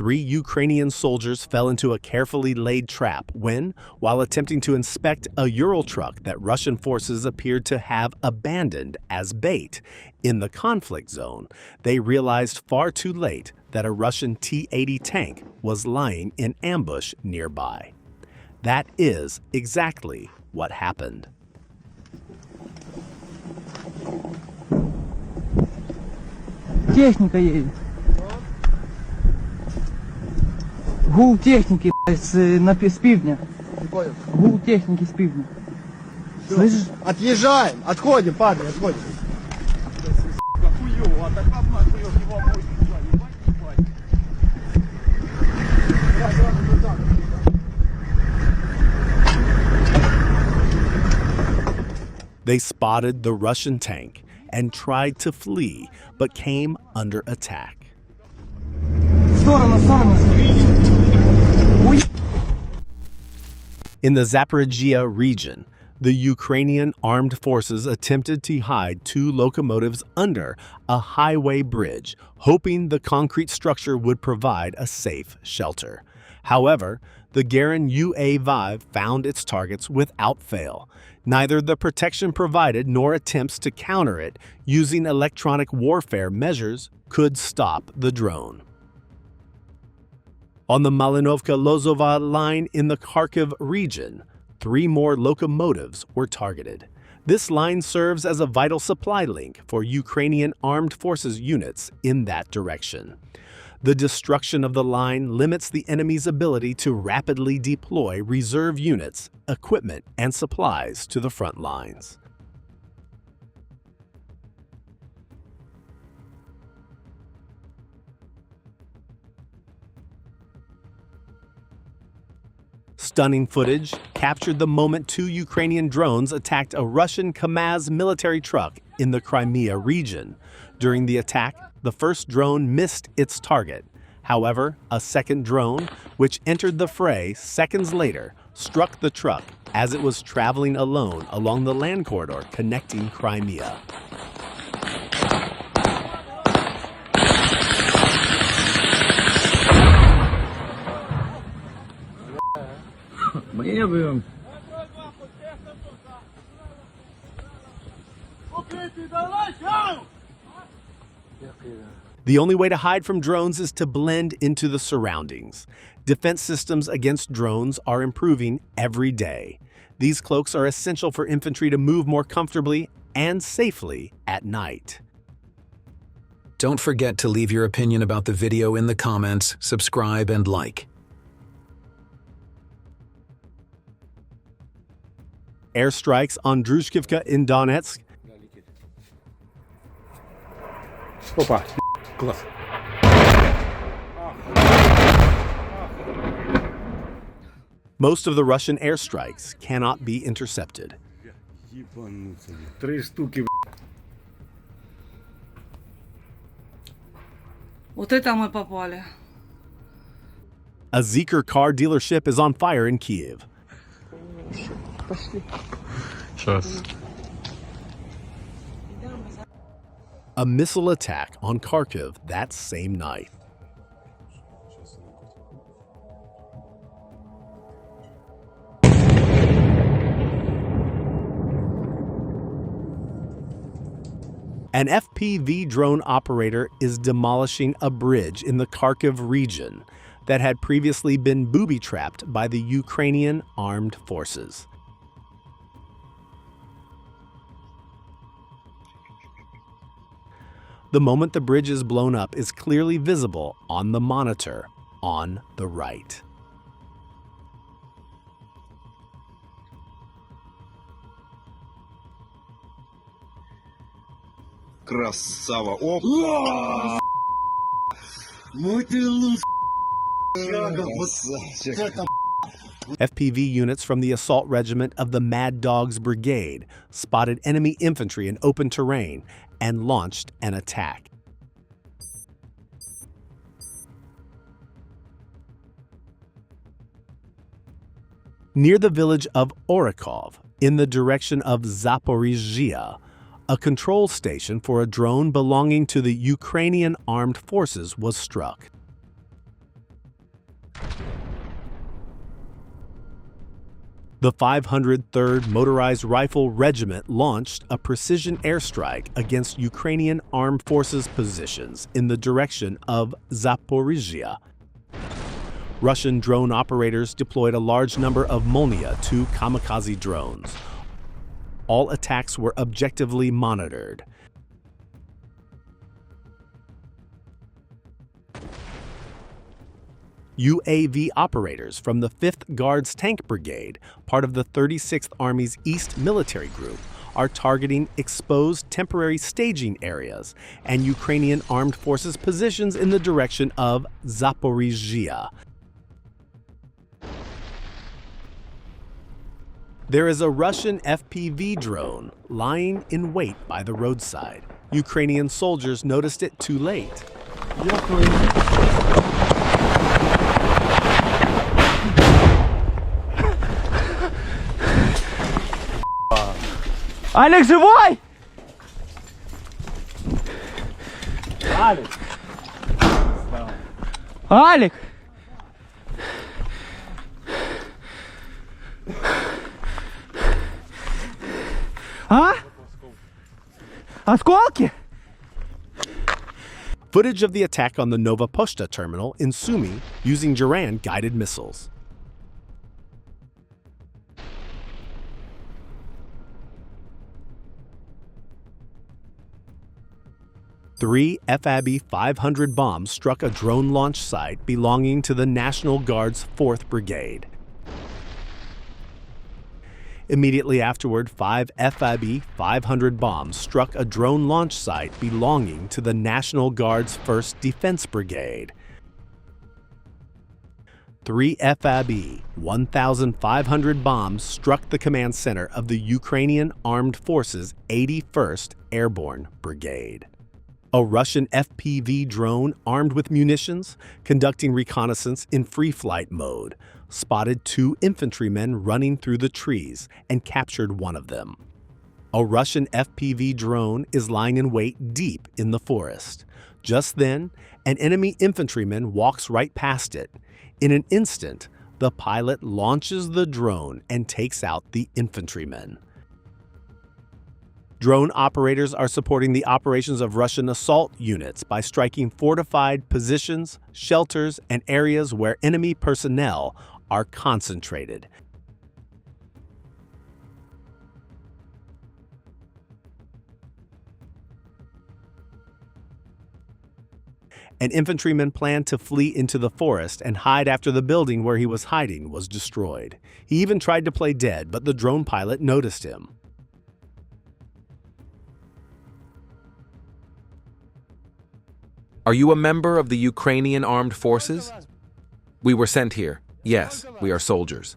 3 Ukrainian soldiers fell into a carefully laid trap when, while attempting to inspect a Ural truck that Russian forces appeared to have abandoned as bait in the conflict zone, they realized far too late that a Russian T80 tank was lying in ambush nearby. That is exactly what happened. Техника едет. Гул техники с пивня. Гул техники с пивня. Слышишь? Отъезжаем, отходим, парни, отходим. They spotted the Russian tank and tried to flee, but came under attack. In the Zaporizhzhia region, the Ukrainian armed forces attempted to hide 2 locomotives under a highway bridge, hoping the concrete structure would provide a safe shelter. However, the Garin UA-5 found its targets without fail. Neither the protection provided nor attempts to counter it using electronic warfare measures could stop the drone. On the Malinovka-Lozova line in the Kharkiv region, 3 more locomotives were targeted. This line serves as a vital supply link for Ukrainian armed forces units in that direction. The destruction of the line limits the enemy's ability to rapidly deploy reserve units, equipment, and supplies to the front lines. Stunning footage captured the moment 2 Ukrainian drones attacked a Russian Kamaz military truck in the Crimea region. During the attack, the first drone missed its target. However, a second drone, which entered the fray seconds later, struck the truck as it was traveling alone along the land corridor connecting Crimea. The only way to hide from drones is to blend into the surroundings. Defense systems against drones are improving every day. These cloaks are essential for infantry to move more comfortably and safely at night. Don't forget to leave your opinion about the video in the comments, subscribe, and like. Airstrikes on Druzhkivka in Donetsk. Опа, класс. Most of the Russian airstrikes cannot be intercepted. 3 штуки. Вот это мы попали. A Zeekr car dealership is on fire in Kiev. Сейчас. A missile attack on Kharkiv that same night. An FPV drone operator is demolishing a bridge in the Kharkiv region that had previously been booby-trapped by the Ukrainian armed forces. The moment the bridge is blown up is clearly visible on the monitor on the right. Красава. Опа! Ну ты лучше. FPV units from the assault regiment of the Mad Dogs Brigade spotted enemy infantry in open terrain and launched an attack. Near the village of Orikov, in the direction of Zaporizhzhia, a control station for a drone belonging to the Ukrainian armed forces was struck. The 503rd Motorized Rifle Regiment launched a precision airstrike against Ukrainian armed forces positions in the direction of Zaporizhia. Russian drone operators deployed a large number of Molnia-2 kamikaze drones. All attacks were objectively monitored. UAV operators from the 5th Guards Tank Brigade, part of the 36th Army's East Military Group, are targeting exposed temporary staging areas and Ukrainian armed forces positions in the direction of Zaporizhia. There is a Russian FPV drone lying in wait by the roadside. Ukrainian soldiers noticed it too late. Алик, живой? Алик! А? Осколки? Footage of the attack on the Nova Poshta terminal in Sumy using Duran guided missiles. Three FAB 500 bombs struck a drone launch site belonging to the National Guard's 4th Brigade. Immediately afterward, 5 FAB 500 bombs struck a drone launch site belonging to the National Guard's 1st Defense Brigade. 3 FAB 1,500 bombs struck the command center of the Ukrainian Armed Forces 81st Airborne Brigade. A Russian FPV drone armed with munitions, conducting reconnaissance in free-flight mode, spotted 2 infantrymen running through the trees and captured one of them. A Russian FPV drone is lying in wait deep in the forest. Just then, an enemy infantryman walks right past it. In an instant, the pilot launches the drone and takes out the infantryman. Drone operators are supporting the operations of Russian assault units by striking fortified positions, shelters, and areas where enemy personnel are concentrated. An infantryman planned to flee into the forest and hide after the building where he was hiding was destroyed. He even tried to play dead, but the drone pilot noticed him. Are you a member of the Ukrainian Armed Forces? We were sent here. Yes, we are soldiers.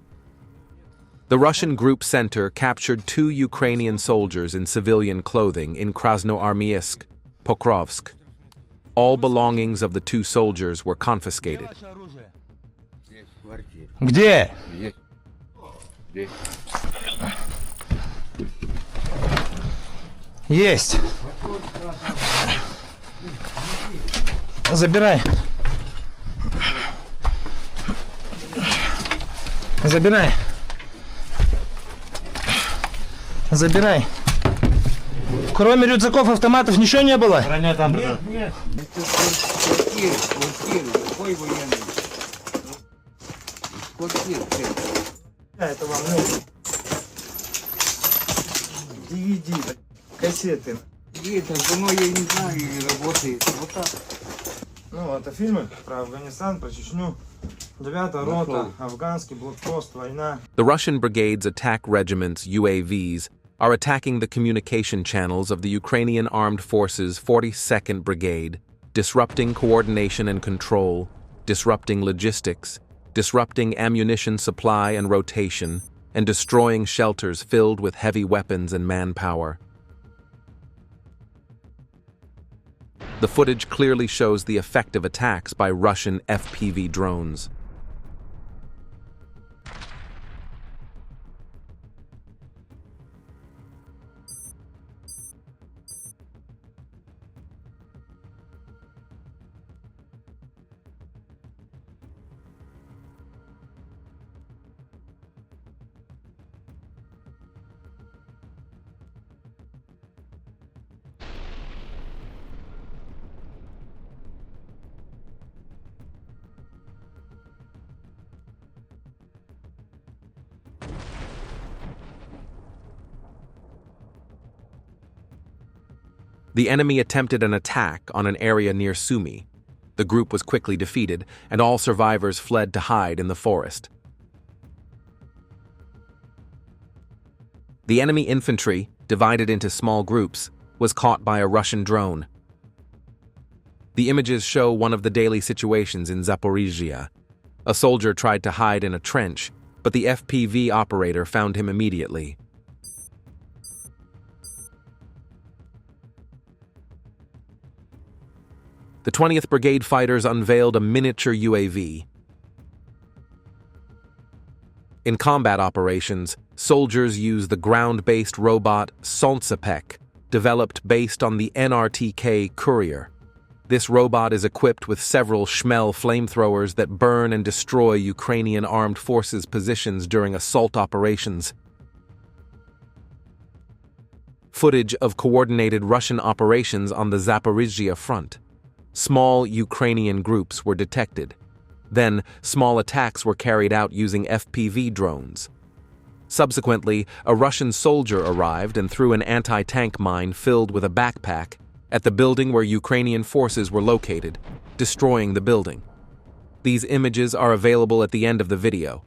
The Russian group center captured 2 Ukrainian soldiers in civilian clothing in Krasnoarmeysk, Pokrovsk. All belongings of the 2 soldiers were confiscated. Где? Есть. Забирай. Забирай. Забирай. Кроме рюкзаков, автоматов ничего не было? Броня там была. Нет. Какой военный? Это вам нужно. DVD, кассеты. Это давно я не знаю, и работает. Вот так. Ну, это фильмы про Афганистан, про Чечню. 9-я рота, афганский блокпост, война. The Russian brigade's attack regiment's UAVs are attacking the communication channels of the Ukrainian Armed Forces 42nd Brigade, disrupting coordination and control, disrupting logistics, disrupting ammunition supply and rotation, and destroying shelters filled with heavy weapons and manpower. The footage clearly shows the effective attacks by Russian FPV drones. The enemy attempted an attack on an area near Sumy. The group was quickly defeated, and all survivors fled to hide in the forest. The enemy infantry, divided into small groups, was caught by a Russian drone. The images show one of the daily situations in Zaporizhia. A soldier tried to hide in a trench, but the FPV operator found him immediately. The 20th Brigade fighters unveiled a miniature UAV. In combat operations, soldiers use the ground-based robot Solntsepek, developed based on the NRTK Courier. This robot is equipped with several Shmel flamethrowers that burn and destroy Ukrainian armed forces positions during assault operations. Footage of coordinated Russian operations on the Zaporizhia front. Small Ukrainian groups were detected. Then, small attacks were carried out using FPV drones. Subsequently, a Russian soldier arrived and threw an anti-tank mine filled with a backpack at the building where Ukrainian forces were located, destroying the building. These images are available at the end of the video.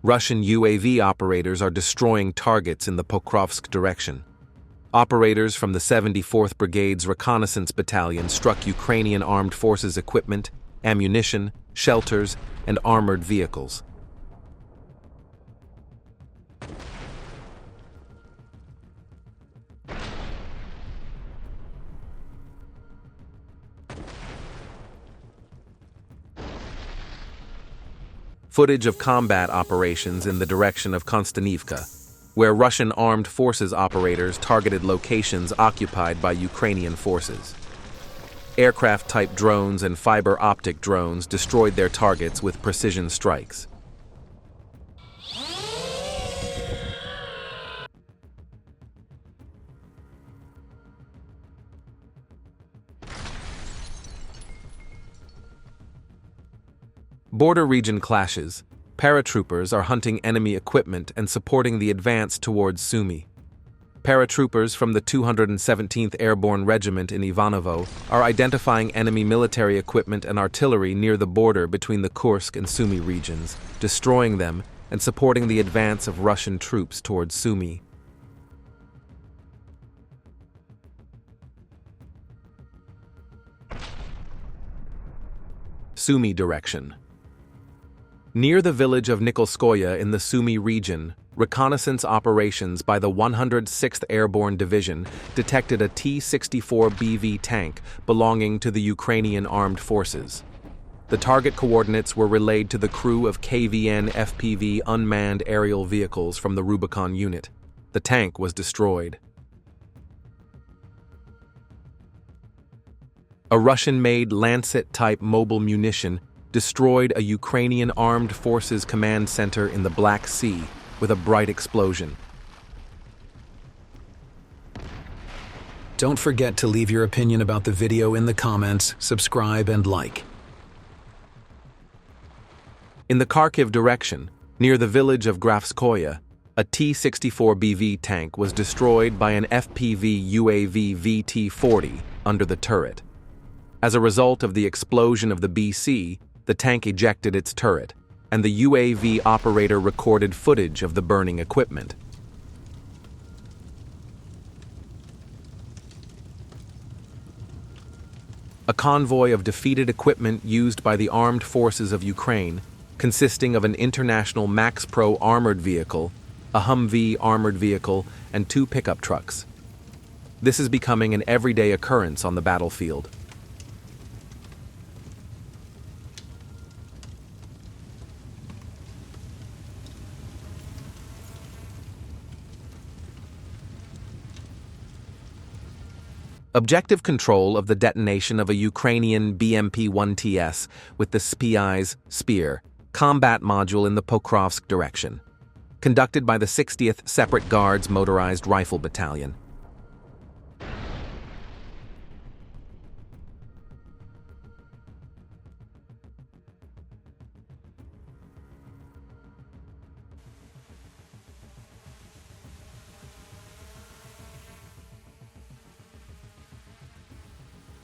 Russian UAV operators are destroying targets in the Pokrovsk direction. Operators from the 74th Brigade's Reconnaissance Battalion struck Ukrainian armed forces equipment, ammunition, shelters, and armored vehicles. Footage of combat operations in the direction of Konstanivka, where Russian armed forces operators targeted locations occupied by Ukrainian forces. Aircraft-type drones and fiber-optic drones destroyed their targets with precision strikes. Border region clashes. Paratroopers are hunting enemy equipment and supporting the advance towards Sumy. Paratroopers from the 217th Airborne Regiment in Ivanovo are identifying enemy military equipment and artillery near the border between the Kursk and Sumy regions, destroying them and supporting the advance of Russian troops towards Sumy. Sumy direction. Near the village of Nikolskoye in the Sumy region, reconnaissance operations by the 106th Airborne Division detected a T-64BV tank belonging to the Ukrainian armed forces. The target coordinates were relayed to the crew of KVN FPV unmanned aerial vehicles from the Rubicon unit. The tank was destroyed. A Russian-made Lancet-type mobile munition destroyed a Ukrainian Armed Forces command center in the Black Sea with a bright explosion. Don't forget to leave your opinion about the video in the comments, subscribe, and like. In the Kharkiv direction, near the village of Grafskoye, a T-64BV tank was destroyed by an FPV UAV VT-40 under the turret. As a result of the explosion of the BC, the tank ejected its turret, and the UAV operator recorded footage of the burning equipment. A convoy of defeated equipment used by the armed forces of Ukraine, consisting of an international Max Pro armored vehicle, a Humvee armored vehicle, and 2 pickup trucks. This is becoming an everyday occurrence on the battlefield. Objective control of the detonation of a Ukrainian BMP-1TS with the SPI's Spear combat module in the Pokrovsk direction. Conducted by the 60th Separate Guards Motorized Rifle Battalion.